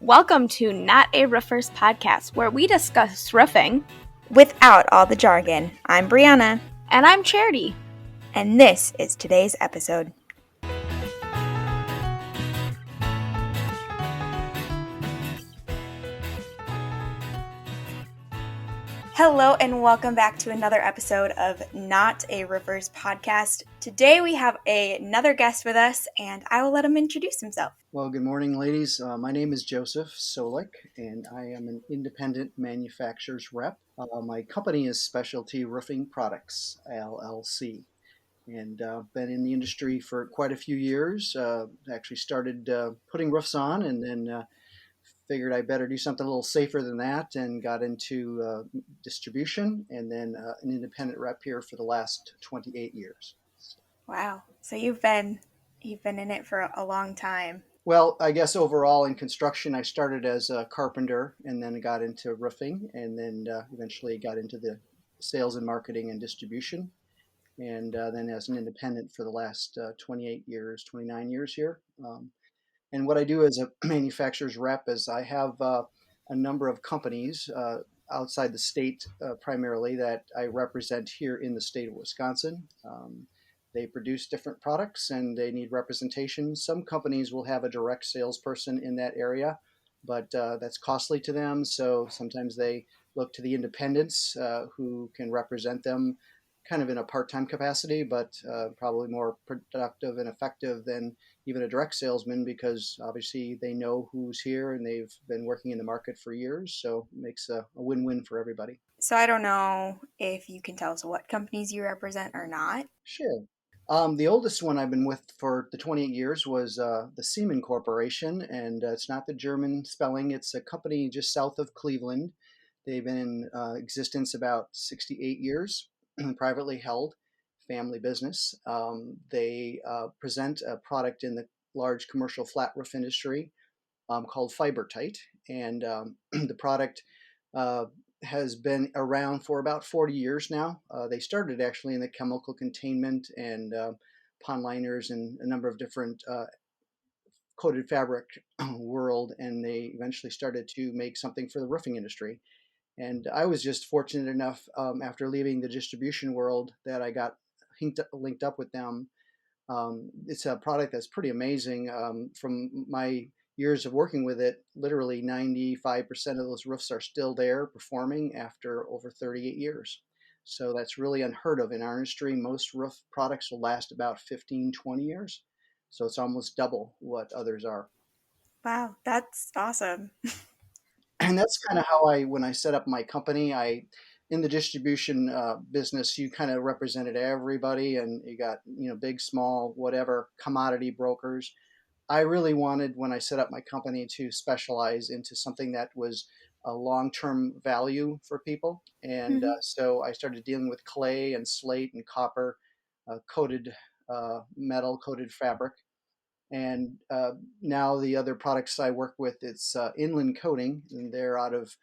Welcome to Not a Roofers podcast, where we discuss roofing without all the jargon. I'm Breianna. And I'm Charity. And this is today's episode. Hello and welcome back to another episode of Not a Roofers podcast. Today we have another guest with us, and I will let him introduce himself. Well, good morning, ladies. My name is Joseph Solik, and I am an independent manufacturer's rep. My company is Specialty Roofing Products, LLC, and been in the industry for quite a few years. Actually started putting roofs on, and then figured I better do something a little safer than that, and got into distribution, and then an independent rep here for the last 28 years. Wow! So you've been in it for a long time. Well, I guess overall in construction, I started as a carpenter, and then got into roofing, and then eventually got into the sales and marketing and distribution, and then as an independent for the last 29 years here. And what I do as a manufacturer's rep is I have a number of companies outside the state primarily that I represent here in the state of Wisconsin. They produce different products and they need representation. Some companies will have a direct salesperson in that area, but that's costly to them. So sometimes they look to the independents who can represent them kind of in a part-time capacity, but probably more productive and effective than even a direct salesman, because obviously they know who's here and they've been working in the market for years. So it makes a win-win for everybody. So I don't know if you can tell us what companies you represent or not. Sure. The oldest one I've been with for the 28 years was the Siemens Corporation, and it's not the German spelling. It's a company just south of Cleveland. They've been in existence about 68 years, privately held, family business. They present a product in the large commercial flat roof industry called Fibertite, and the product has been around for about 40 years now. They started actually in the chemical containment and pond liners and a number of different coated fabric world, and they eventually started to make something for the roofing industry. And I was just fortunate enough after leaving the distribution world that I got linked up with them. It's a product that's pretty amazing. From my years of working with it, literally 95% of those roofs are still there performing after over 38 years. So that's really unheard of in our industry. Most roof products will last about 15, 20 years. So it's almost double what others are. Wow, that's awesome. And that's kind of how when I set up my company, in the distribution business, you kind of represented everybody, and you got, big, small, whatever, commodity brokers. I really wanted, when I set up my company, to specialize into something that was a long-term value for people. And so I started dealing with clay and slate and copper, coated metal, coated fabric. And now the other products I work with, it's Inland Coating, and they're out of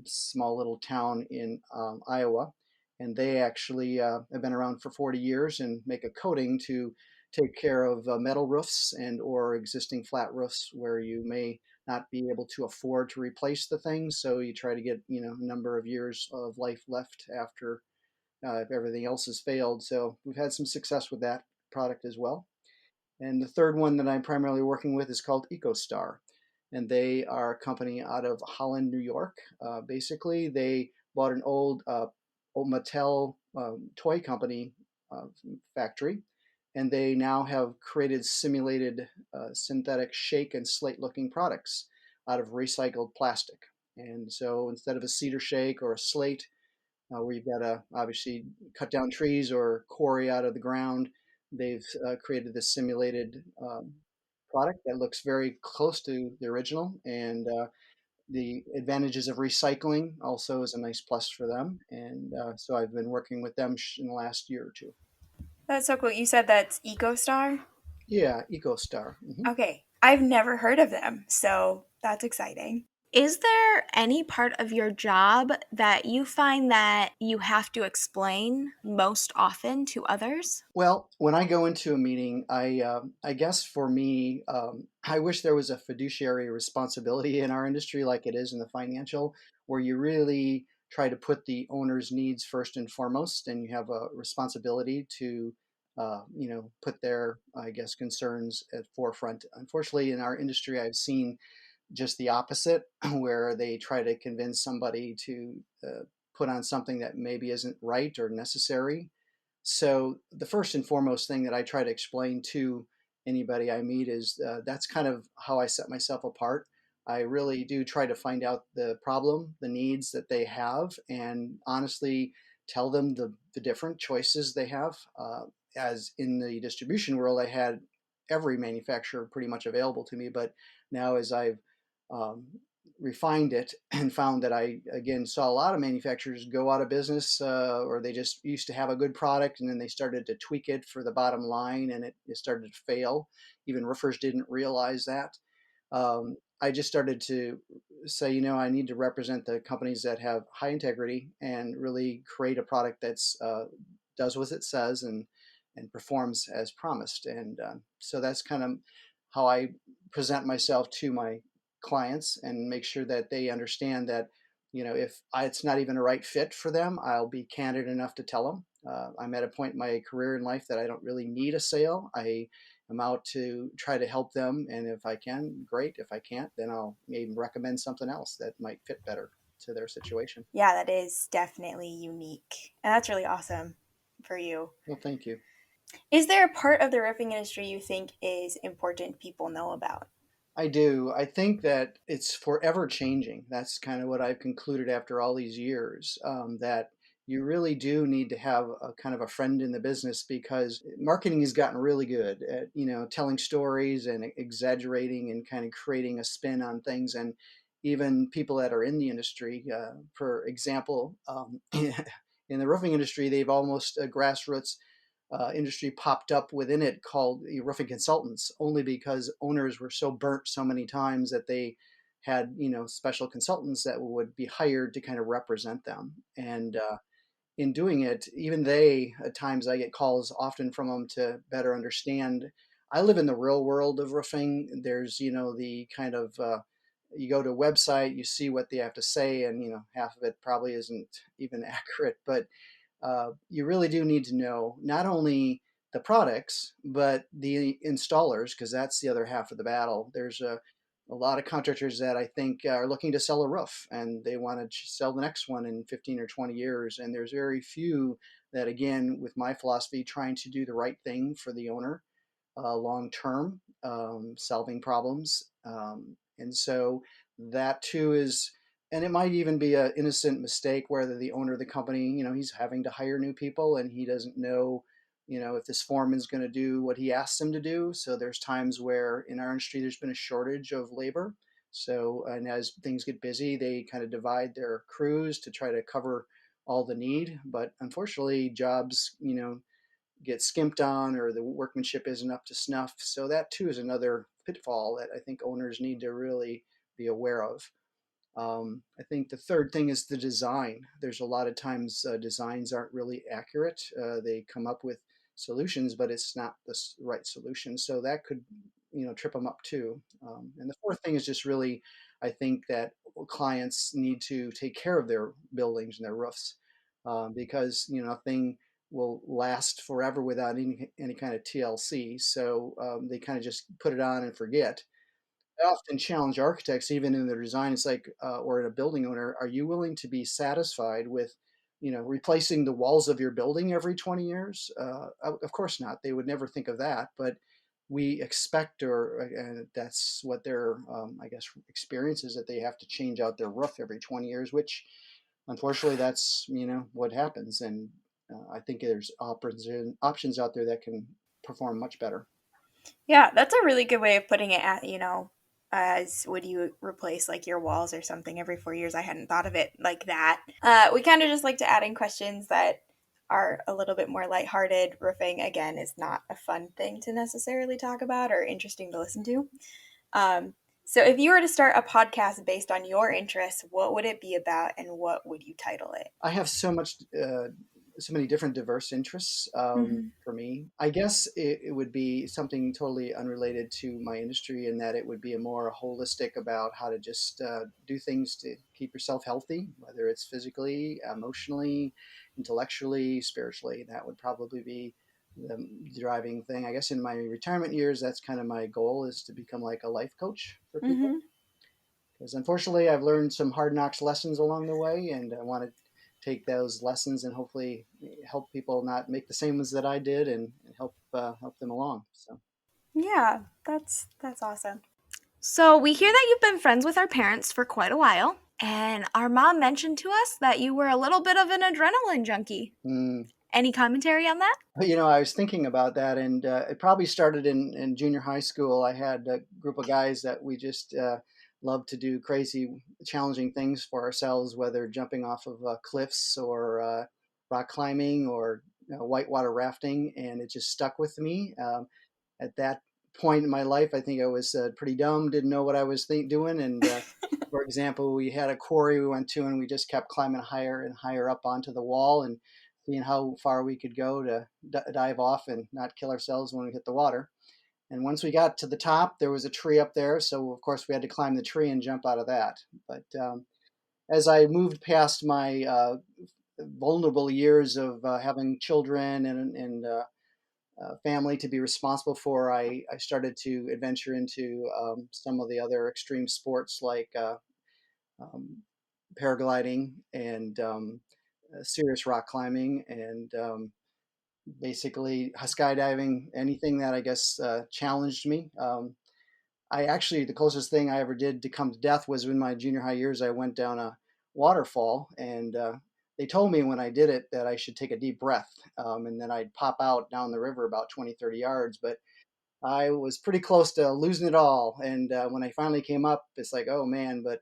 small little town in Iowa. And they actually have been around for 40 years and make a coating to take care of metal roofs and or existing flat roofs where you may not be able to afford to replace the things. So you try to get, a number of years of life left after if everything else has failed. So we've had some success with that product as well. And the third one that I'm primarily working with is called EcoStar. And they are a company out of Holland, New York. Basically, they bought an old Mattel toy company factory, and they now have created simulated synthetic shake and slate looking products out of recycled plastic. And so instead of a cedar shake or a slate, where you've got to obviously cut down trees or quarry out of the ground, they've created this simulated product that looks very close to the original, and the advantages of recycling also is a nice plus for them. And so I've been working with them in the last year or two. That's so cool. You said that's EcoStar? Yeah, EcoStar. Mm-hmm. Okay. I've never heard of them, so that's exciting. Is there any part of your job that you find that you have to explain most often to others? Well, when I go into a meeting, I guess for me, I wish there was a fiduciary responsibility in our industry like it is in the financial, where you really try to put the owner's needs first and foremost, and you have a responsibility to, put their, I guess, concerns at forefront. Unfortunately, in our industry, I've seen just the opposite, where they try to convince somebody to put on something that maybe isn't right or necessary. So the first and foremost thing that I try to explain to anybody I meet is that's kind of how I set myself apart. I really do try to find out the problem, the needs that they have, and honestly tell them the different choices they have. As in the distribution world, I had every manufacturer pretty much available to me, but now as I've um, refined it and found that I again saw a lot of manufacturers go out of business, or they just used to have a good product and then they started to tweak it for the bottom line and it started to fail. Even roofers didn't realize that. I just started to say, I need to represent the companies that have high integrity and really create a product that's does what it says and performs as promised. And so that's kind of how I present myself to my clients and make sure that they understand that, if it's not even a right fit for them, I'll be candid enough to tell them. I'm at a point in my career in life that I don't really need a sale. I'm out to try to help them, and if I can, great. If I can't, then I'll maybe recommend something else that might fit better to their situation. Yeah, that is definitely unique. And that's really awesome for you. Well, thank you. Is there a part of the roofing industry you think is important people know about? I do. I think that it's forever changing. That's kind of what I've concluded after all these years, that you really do need to have a kind of a friend in the business because marketing has gotten really good at, telling stories and exaggerating and kind of creating a spin on things. And even people that are in the industry, for example, in the roofing industry, they've almost grassroots industry popped up within it called roofing consultants, only because owners were so burnt so many times that they had special consultants that would be hired to kind of represent them. And in doing it, even they at times I get calls often from them to better understand. I live in the real world of roofing. There's the kind of you go to a website, you see what they have to say, and half of it probably isn't even accurate, but you really do need to know not only the products but the installers, because that's the other half of the battle. There's a lot of contractors that I think are looking to sell a roof and they want to sell the next one in 15 or 20 years, and there's very few that, again, with my philosophy, trying to do the right thing for the owner long term, solving problems. And so that too is, and it might even be an innocent mistake where the owner of the company, he's having to hire new people and he doesn't know, if this foreman's going to do what he asks him to do. So there's times where in our industry there's been a shortage of labor. So, and as things get busy, they kind of divide their crews to try to cover all the need. But unfortunately, jobs, get skimped on or the workmanship isn't up to snuff. So that too is another pitfall that I think owners need to really be aware of. I think the third thing is the design. There's a lot of times designs aren't really accurate. They come up with solutions, but it's not the right solution. So that could, trip them up too. And the fourth thing is just really, I think that clients need to take care of their buildings and their roofs, because nothing will last forever without any kind of TLC. So they kind of just put it on and forget. I often challenge architects, even in their design. It's like, or in a building owner, are you willing to be satisfied with, replacing the walls of your building every 20 years? Of course not. They would never think of that. But we expect, or and that's what their, I guess, experience is, that they have to change out their roof every 20 years, which unfortunately that's, what happens. And I think there's options out there that can perform much better. Yeah, that's a really good way of putting it as would you replace like your walls or something every 4 years? I hadn't thought of it like that. We kind of just like to add in questions that are a little bit more lighthearted. Roofing, again, is not a fun thing to necessarily talk about or interesting to listen to. Um, So, if you were to start a podcast based on your interests, what would it be about and what would you title it? I have so many different diverse interests Hmm. for me. I guess it would be something totally unrelated to my industry, in that it would be a more holistic about how to just do things to keep yourself healthy, whether it's physically, emotionally, intellectually, spiritually. That would probably be the driving thing. I guess in my retirement years, that's kind of my goal, is to become like a life coach for people. Hmm. Because unfortunately, I've learned some hard knocks lessons along the way, and I want to take those lessons and hopefully help people not make the same ones that I did, and help them along. So Yeah, that's awesome. So, we hear that you've been friends with our parents for quite a while, and our mom mentioned to us that you were a little bit of an adrenaline junkie. mm. Any commentary on that? But, I was thinking about that, and it probably started in junior high school. I had a group of guys that we just loved to do crazy, challenging things for ourselves, whether jumping off of cliffs, or rock climbing, or whitewater rafting, and it just stuck with me. At that point in my life, I think I was pretty dumb, didn't know what I was doing. And for example, we had a quarry we went to, and we just kept climbing higher and higher up onto the wall, and seeing how far we could go to dive off and not kill ourselves when we hit the water. And once we got to the top, there was a tree up there, so of course we had to climb the tree and jump out of that. But as I moved past my vulnerable years of having children and family to be responsible for, I started to adventure into some of the other extreme sports, like um, paragliding, and serious rock climbing, and basically skydiving, anything that I guess challenged me. I actually, the closest thing I ever did to come to death was in my junior high years. I went down a waterfall, and they told me when I did it that I should take a deep breath, and then I'd pop out down the river about 20, 30 yards. But I was pretty close to losing it all. And when I finally came up, it's like, oh man, but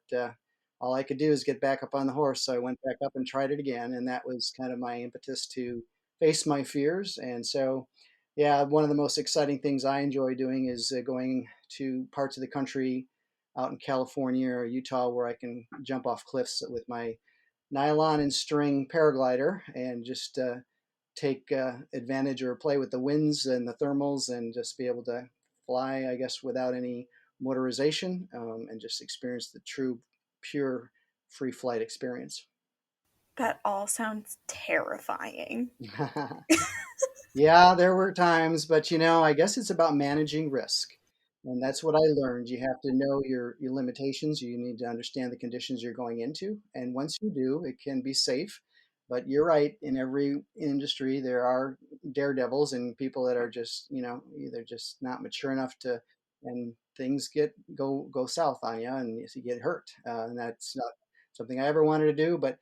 all I could do is get back up on the horse. So I went back up and tried it again. And that was kind of my impetus to face my fears. And so, yeah, one of the most exciting things I enjoy doing is going to parts of the country out in California or Utah, where I can jump off cliffs with my nylon and string paraglider, and just take advantage or play with the winds and the thermals, and just be able to fly, I guess, without any motorization, and just experience the true, pure free flight experience. That all sounds terrifying. Yeah, there were times, but I guess it's about managing risk. And that's what I learned. You have to know your limitations. You need to understand the conditions you're going into. And once you do, it can be safe. But you're right, in every industry, there are daredevils and people that are just, either just not mature enough to, and things go south on you, and you get hurt. And that's not something I ever wanted to do, but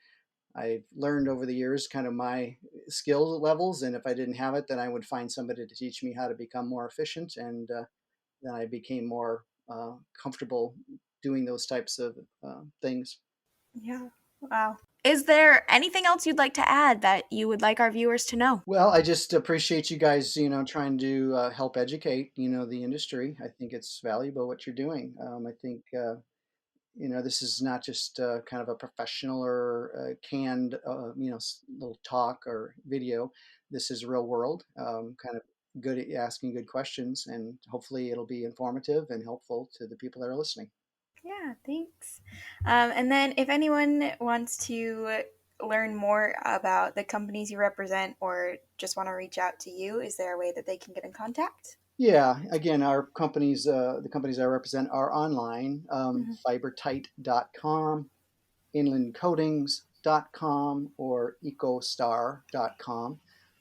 I've learned over the years kind of my skill levels, and if I didn't have it, then I would find somebody to teach me how to become more efficient, and then I became more comfortable doing those types of things. Yeah. Wow. Is there anything else you'd like to add that you would like our viewers to know? Well, I just appreciate you guys, trying to help educate, the industry. I think it's valuable what you're doing. I think this is not just kind of a professional or canned, little talk or video. This is real world, kind of good at asking good questions, and hopefully it'll be informative and helpful to the people that are listening. Yeah, thanks. And then, if anyone wants to learn more about the companies you represent or just want to reach out to you, is there a way that they can get in contact? Yeah, again, the companies I represent are online: Hmm. fibertight.com, inlandcoatings.com, or ecostar.com.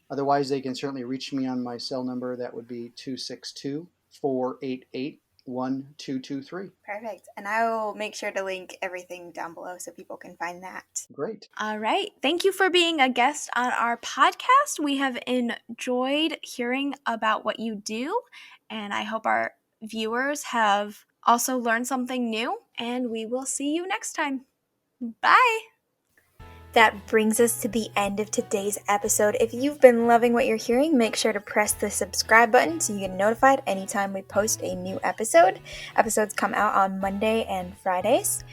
Otherwise, they can certainly reach me on my cell number. That would be 262-488-1223. Perfect. And I will make sure to link everything down below so people can find that. Great. All right. Thank you for being a guest on our podcast. We have enjoyed hearing about what you do, and I hope our viewers have also learned something new, and we will see you next time. Bye. That brings us to the end of today's episode. If you've been loving what you're hearing, make sure to press the subscribe button so you get notified anytime we post a new episode. Episodes come out on Monday and Fridays.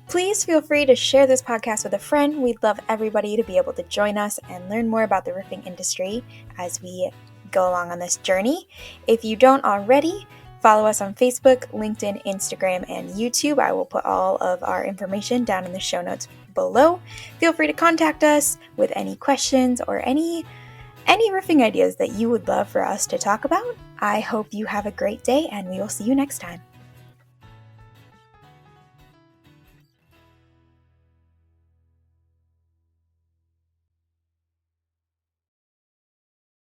Please feel free to share this podcast with a friend. We'd love everybody to be able to join us and learn more about the roofing industry as we go along on this journey. If you don't already, follow us on Facebook, LinkedIn, Instagram, and YouTube. I will put all of our information down in the show notes below. Feel free to contact us with any questions or any roofing ideas that you would love for us to talk about. I hope you have a great day, and we will see you next time.